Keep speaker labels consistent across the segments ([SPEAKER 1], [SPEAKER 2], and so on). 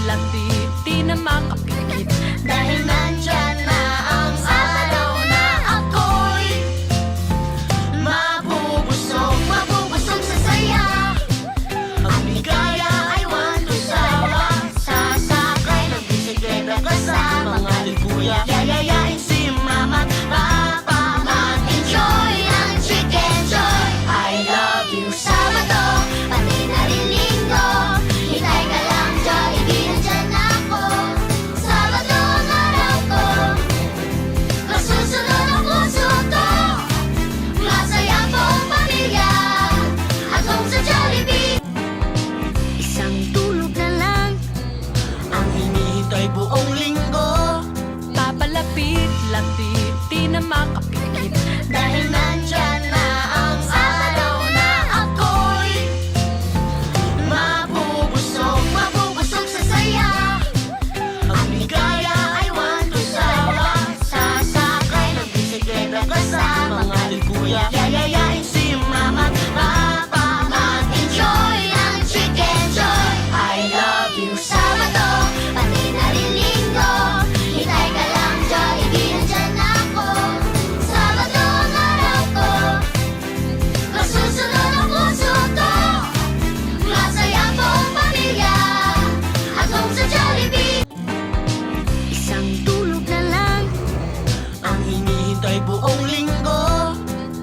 [SPEAKER 1] lapit, di na makapikit.
[SPEAKER 2] Dahil nandyan na ang araw na ako'y mabubusog sa saya. Ang ligaya ay walang sawa. Sasakay ng bisikleta kasama mga kuya. Yayayain si mama't papa, mag-enjoy ang chicken joy. I love you Sabado, pati na rin Linggo. Hintay ka lang, Jollibee, nandyan ako. Sabado ang araw ko, masusunod ang puso ko. Masaya buong pamilya at home sa Jollibee. Isang tulog na lang ang hinihintay buong linggo.
[SPEAKER 1] Papalapit, lapit, di na makapikit.
[SPEAKER 2] Dahil nandyan na ang araw na ako'y mabubusog sa saya. Ang ligaya ay walang sawa. Sasakay ng bisikleta kasama mga kuya. Yayayain si mama't papa, mag-enjoy ang chicken joy. I love you Sabado, pati na rin Linggo. Hintay ka lang, Jollibee, nandyan ako. Sabado ang araw ko, masusunod ang puso ko. Masaya buong pamilya at home sa Jollibee. Isang tulog na lang ang hinihintay buong linggo.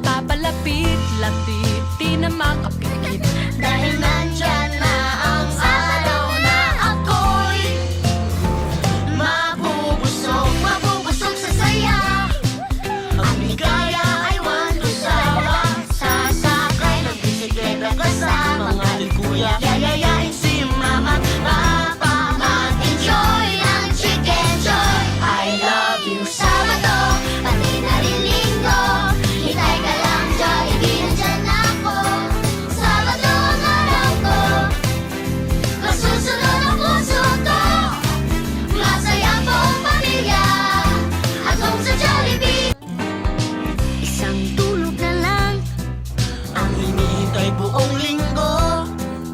[SPEAKER 1] Papalapit, lapit, di na makapikit.
[SPEAKER 2] Dahil nandyan na ang araw na ako'y mabubusog sa saya. Ang ligaya ay walang sawa. Sasakay ng bisikleta kasama mga kuya. Yayayain si mama't papa, mag-enjoy ang chicken joy. I love you Sabado, pati na rin Linggo. Hintay ka lang, Jollibee, nandyan ako. Sabado ang araw ko, masusunod ang puso ko. Masaya buong pamilya at home sa Jollibee. Isang tulog na lang ang hinihintay buong linggo.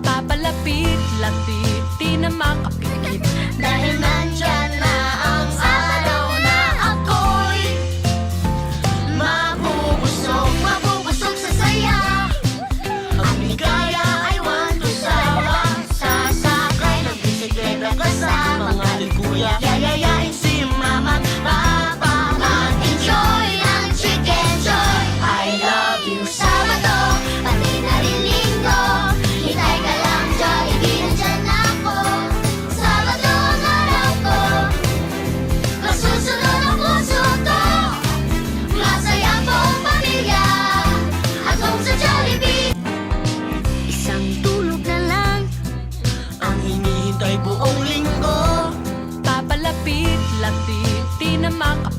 [SPEAKER 1] Papalapit, lapit, di na makapikit.
[SPEAKER 2] Dahil nandyan na ang araw na ako'y mabubusog sa saya. Ang ligaya ay walang sawa. Sasakay ng bisikleta kasama mga kuya. Yayayain si mama't papa, mag-enjoy ang chicken joy. I love you Sabado, pati na rin Linggo. Hintay ka lang, Jollibee, nandyan ako. Sabado ang araw ko, masusunod ang puso ko. Masaya buong pamilya at home sa Jollibee. Isang tulog na lang ang hinihintay buong linggo.
[SPEAKER 1] Papalapit, lapit, di na makapikit.